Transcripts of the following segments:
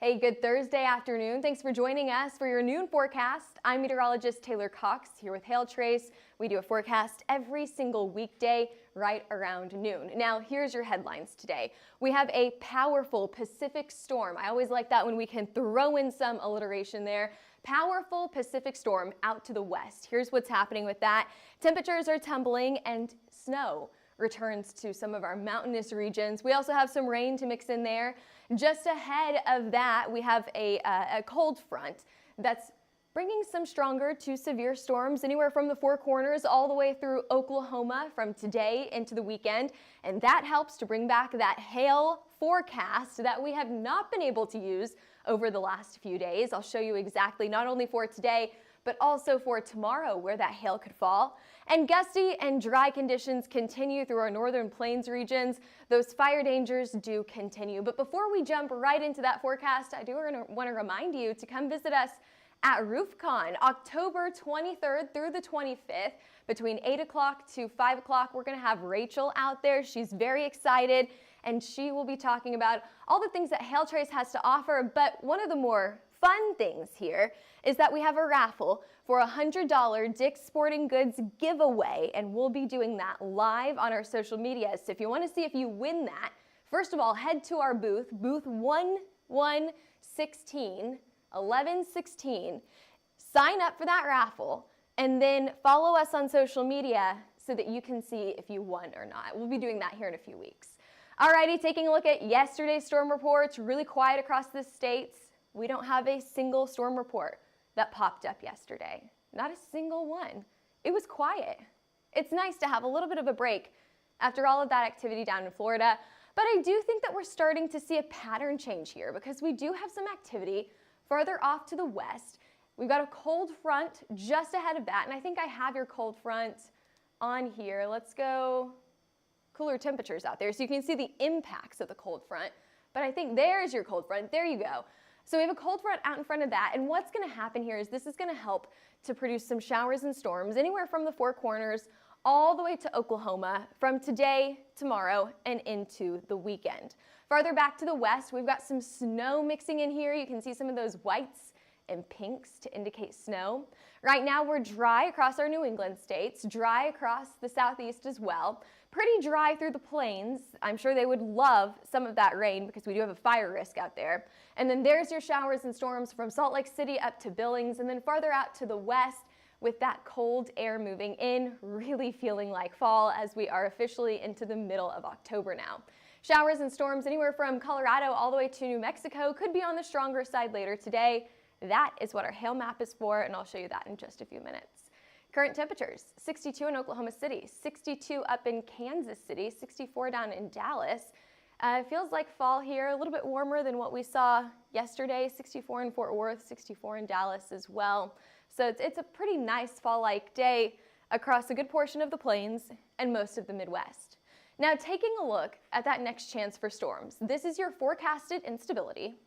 Hey, good Thursday afternoon. Thanks for joining us for your noon forecast. I'm meteorologist Taylor Cox here with Hail Trace. We do a forecast every single weekday right around noon. Now, here's your headlines today. We have a powerful Pacific storm. I always like that when we can throw in some alliteration there. Powerful Pacific storm out to the west. Here's what's happening with that. Temperatures are tumbling and snow returns to some of our mountainous regions. We also have some rain to mix in there. Just ahead of that, we have a cold front that's bringing some stronger to severe storms anywhere from the Four Corners all the way through Oklahoma from today into the weekend. And that helps to bring back that hail forecast that we have not been able to use over the last few days. I'll show you exactly not only for today, but also for tomorrow where that hail could fall. And gusty and dry conditions continue through our northern plains regions. Those fire dangers do continue. But before we jump right into that forecast, I do want to remind you to come visit us at RoofCon, October 23rd through the 25th, between 8 o'clock to 5 o'clock. We're going to have Rachel out there. She's very excited, and she will be talking about all the things that Hail Trace has to offer. But one of the more fun things here is that we have a raffle for a $100 Dick's Sporting Goods giveaway, and we'll be doing that live on our social media. So if you want to see if you win that, first of all, head to our booth 1116, sign up for that raffle, and then follow us on social media so that you can see if you won or not. We'll be doing that here in a few weeks. Alrighty, taking a look at yesterday's storm reports, really quiet across the states. We don't have a single storm report that popped up yesterday. Not a single one. It was quiet. It's nice to have a little bit of a break after all of that activity down in Florida. But I do think that we're starting to see a pattern change here because we do have some activity farther off to the west. We've got a cold front just ahead of that. And I think I have your cold front on here. Let's go cooler temperatures out there so you can see the impacts of the cold front. But I think there's your cold front. There you go. So we have a cold front out in front of that, and what's going to happen here is this is going to help to produce some showers and storms anywhere from the Four Corners all the way to Oklahoma from today, tomorrow, and into the weekend. Farther back to the west, we've got some snow mixing in here. You can see some of those whites and pinks to indicate snow. Right now we're dry across our New England states, dry across the southeast as well. Pretty dry through the plains. I'm sure they would love some of that rain because we do have a fire risk out there. And then there's your showers and storms from Salt Lake City up to Billings, and then farther out to the west with that cold air moving in, really feeling like fall as we are officially into the middle of October now. Showers and storms anywhere from Colorado all the way to New Mexico could be on the stronger side later today. That is what our hail map is for, and I'll show you that in just a few minutes. Current temperatures, 62 in Oklahoma City, 62 up in Kansas City, 64 down in Dallas. It feels like fall here, a little bit warmer than what we saw yesterday, 64 in Fort Worth, 64 in Dallas as well. So it's a pretty nice fall-like day across a good portion of the plains and most of the Midwest. Now, taking a look at that next chance for storms, this is your forecasted instability.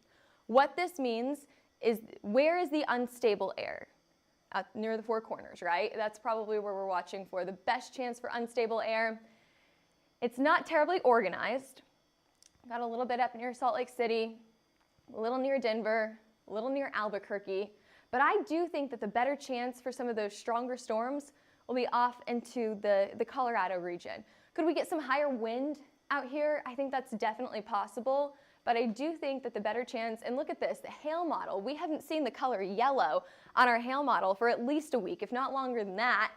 What this means is where is the unstable air? Out near the Four Corners, right? That's probably where we're watching for the best chance for unstable air. It's not terribly organized. Got a little bit up near Salt Lake City, a little near Denver, a little near Albuquerque. But I do think that the better chance for some of those stronger storms will be off into the Colorado region. Could we get some higher wind out here? I think that's definitely possible. But I do think that the better chance, and look at this, the hail model, we haven't seen the color yellow on our hail model for at least a week, if not longer than that.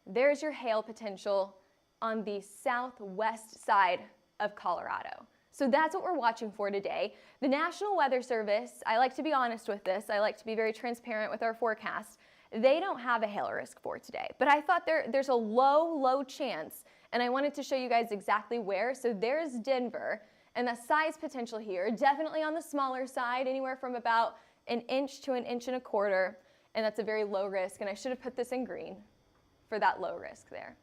There's your hail potential on the southwest side of Colorado. So that's what we're watching for today. The National Weather Service, I like to be honest with this, I like to be very transparent with our forecast. They don't have a hail risk for today, but I thought there's a low chance, and I wanted to show you guys exactly where. So there's Denver. And the size potential here, definitely on the smaller side, anywhere from about 1 inch to 1.25 inches, and that's a very low risk. And I should have put this in green for that low risk there.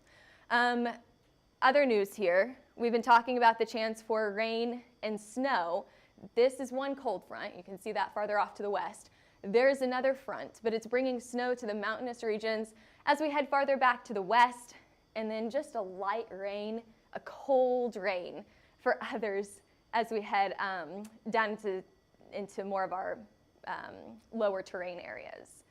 Other news here, we've been talking about the chance for rain and snow. This is one cold front. You can see that farther off to the west. There's another front, but it's bringing snow to the mountainous regions as we head farther back to the west, and then just a light rain, a cold rain for others as we head down into into more of our lower terrain areas.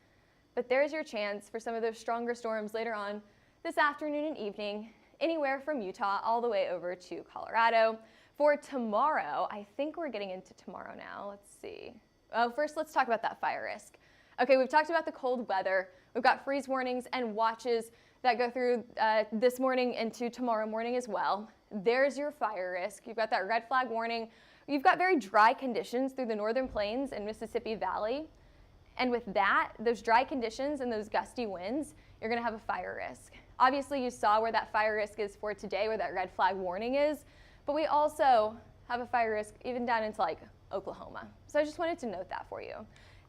But there's your chance for some of those stronger storms later on this afternoon and evening, anywhere from Utah all the way over to Colorado. For tomorrow, I think we're getting into tomorrow now. Let's see. Oh, first, let's talk about that fire risk. Okay, we've talked about the cold weather. We've got freeze warnings and watches that go through this morning into tomorrow morning as well. There's your fire risk. You've got that red flag warning. You've got very dry conditions through the northern plains and Mississippi Valley. And with that, those dry conditions and those gusty winds, you're going to have a fire risk. Obviously, you saw where that fire risk is for today, where that red flag warning is. But we also have a fire risk even down into like Oklahoma. So I just wanted to note that for you.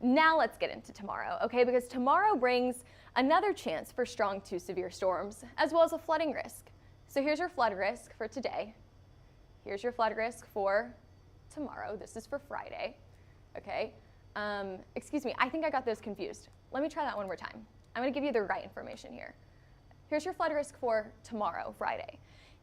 Now let's get into tomorrow, okay? Because tomorrow brings another chance for strong to severe storms, as well as a flooding risk. So here's your flood risk for today. Here's your flood risk for tomorrow. This is for Friday, okay? Excuse me, I think I got those confused. Let me try that one more time. I'm gonna give you the right information here. Here's your flood risk for tomorrow, Friday.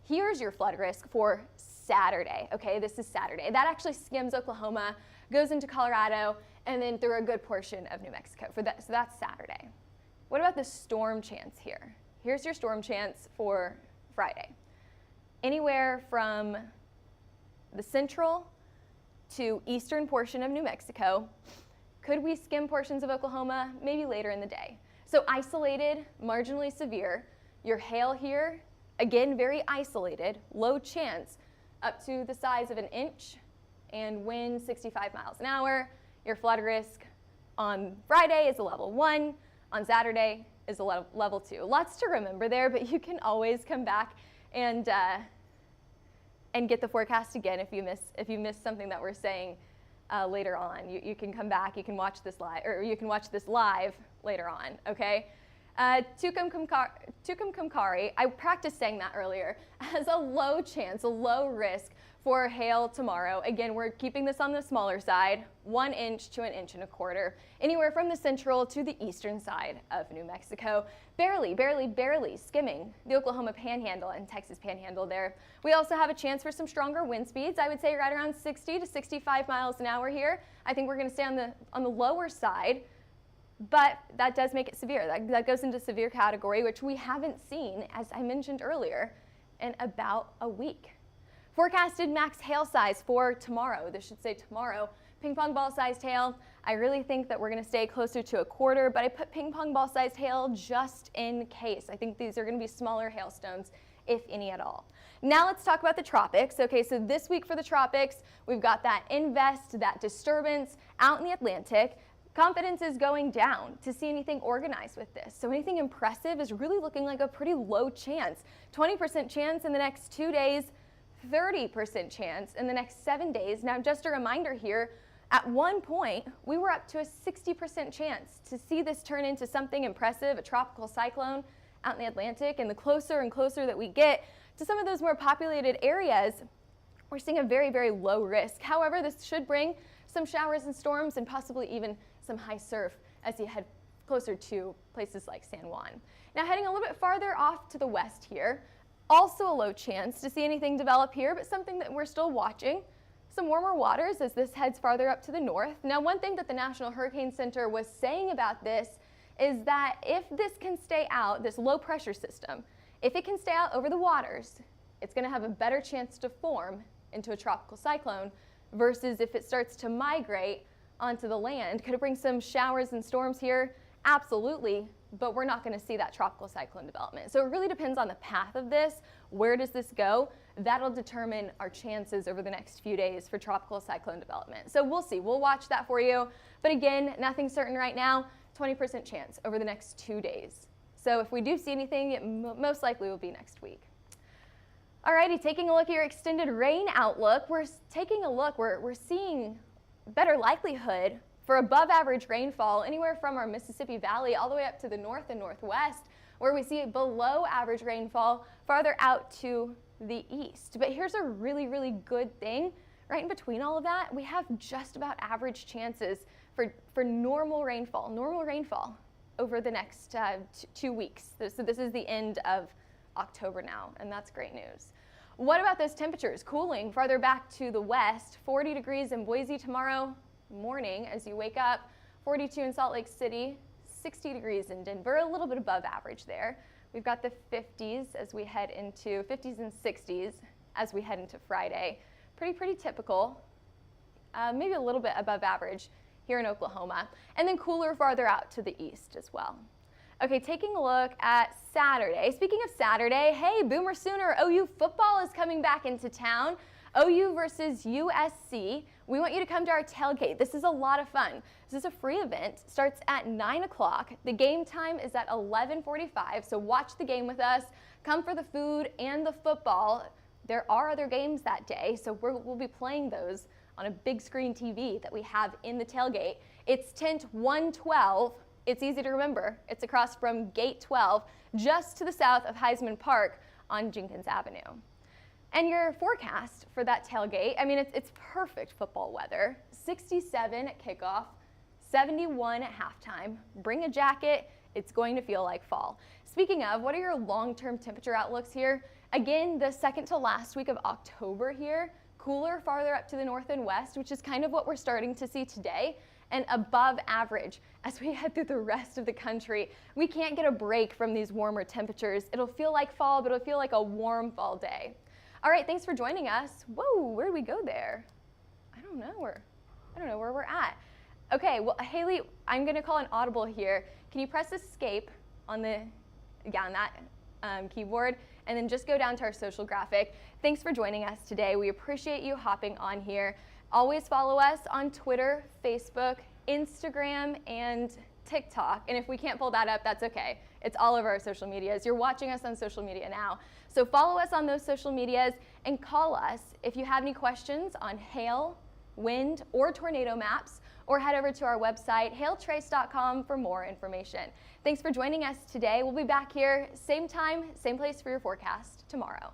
Here's your flood risk for Saturday, okay? This is Saturday. That actually skims Oklahoma, goes into Colorado, and then through a good portion of New Mexico. So that's Saturday. What about the storm chance here? Here's your storm chance for Friday. Anywhere from the central to eastern portion of New Mexico. Could we skim portions of Oklahoma? Maybe later in the day. So isolated, marginally severe. Your hail here, again, very isolated, low chance, up to the size of an inch, and wind 65 miles an hour. Your flood risk on Friday is a level 1. On Saturday is a level 2. Lots to remember there, but you can always come back and get the forecast again if you miss something that we're saying later on. You can come back, you can watch this live, or you can watch this live later on, okay? Tucumcari, I practiced saying that earlier, has a low chance, a low risk for hail tomorrow. Again, we're keeping this on the smaller side, 1 inch to 1.25 inches, anywhere from the central to the eastern side of New Mexico. Barely skimming the Oklahoma Panhandle and Texas Panhandle there. We also have a chance for some stronger wind speeds. I would say right around 60 to 65 miles an hour here. I think we're going to stay on the lower side, but that does make it severe. That goes into severe category, which we haven't seen, as I mentioned earlier, in about a week. Forecasted max hail size for tomorrow. This should say tomorrow. Ping pong ball sized hail. I really think that we're going to stay closer to 1/4, but I put ping pong ball sized hail just in case. I think these are going to be smaller hailstones, if any at all. Now let's talk about the tropics. Okay, so this week for the tropics, we've got that invest, that disturbance out in the Atlantic. Confidence is going down to see anything organized with this. So anything impressive is really looking like a pretty low chance. 20% chance in the next 2 days, 30% chance in the next 7 days. Now, just a reminder here, at one point, we were up to a 60% chance to see this turn into something impressive, a tropical cyclone out in the Atlantic. And the closer and closer that we get to some of those more populated areas, we're seeing a very low risk. However, this should bring some showers and storms and possibly even some high surf as you head closer to places like San Juan. Now, heading a little bit farther off to the west here, also a low chance to see anything develop here, but something that we're still watching. Some warmer waters as this heads farther up to the north. Now, one thing that the National Hurricane Center was saying about this is that if this can stay out, this low pressure system, if it can stay out over the waters, it's going to have a better chance to form into a tropical cyclone versus if it starts to migrate onto the land. Could it bring some showers and storms here? Absolutely, but we're not going to see that tropical cyclone development. So it really depends on the path of this. Where does this go? That'll determine our chances over the next few days for tropical cyclone development. So we'll see. We'll watch that for you. But again, nothing certain right now. 20% chance over the next 2 days. So if we do see anything, it most likely will be next week. Alrighty, taking a look at your extended rain outlook, we're seeing better likelihood for above average rainfall anywhere from our Mississippi Valley all the way up to the north and northwest, where we see below average rainfall farther out to the east. But here's a really good thing. Right in between all of that, we have just about average chances for normal rainfall over the next 2 weeks. So this is the end of October now, and that's great news. What about those temperatures? Cooling farther back to the west, 40 degrees in Boise tomorrow, morning as you wake up. 42 in Salt Lake City, 60 degrees in Denver, a little bit above average there. We've got the 50s as we head into 50s and 60s as we head into Friday. Pretty typical, maybe a little bit above average here in Oklahoma, and then cooler farther out to the east as well. Okay, taking a look at Saturday. Speaking of Saturday, hey, Boomer Sooner, OU football is coming back into town. OU versus USC. We want you to come to our tailgate. This is a lot of fun. This is a free event. Starts at 9 o'clock. The game time is at 11:45, so watch the game with us. Come for the food and the football. There are other games that day, so we'll be playing those on a big screen TV that we have in the tailgate. It's tent 112. It's easy to remember. It's across from gate 12, just to the south of Heisman Park on Jenkins Avenue. And your forecast for that tailgate, I mean, it's perfect football weather. 67 at kickoff, 71 at halftime. Bring a jacket. It's going to feel like fall. Speaking of, what are your long-term temperature outlooks here? Again, the second to last week of October here, cooler farther up to the north and west, which is kind of what we're starting to see today, and above average as we head through the rest of the country. We can't get a break from these warmer temperatures. It'll feel like fall, but it'll feel like a warm fall day. All right, thanks for joining us. Whoa, where did we go there? I don't know where we're at. Okay, well, Haley, I'm gonna call an audible here. Can you press escape on that keyboard, and then just go down to our social graphic. Thanks for joining us today. We appreciate you hopping on here. Always follow us on Twitter, Facebook, Instagram, and TikTok. And if we can't pull that up, that's okay. It's all over our social medias. You're watching us on social media now. So follow us on those social medias and call us if you have any questions on hail, wind, or tornado maps, or head over to our website, hailtrace.com, for more information. Thanks for joining us today. We'll be back here, same time, same place for your forecast tomorrow.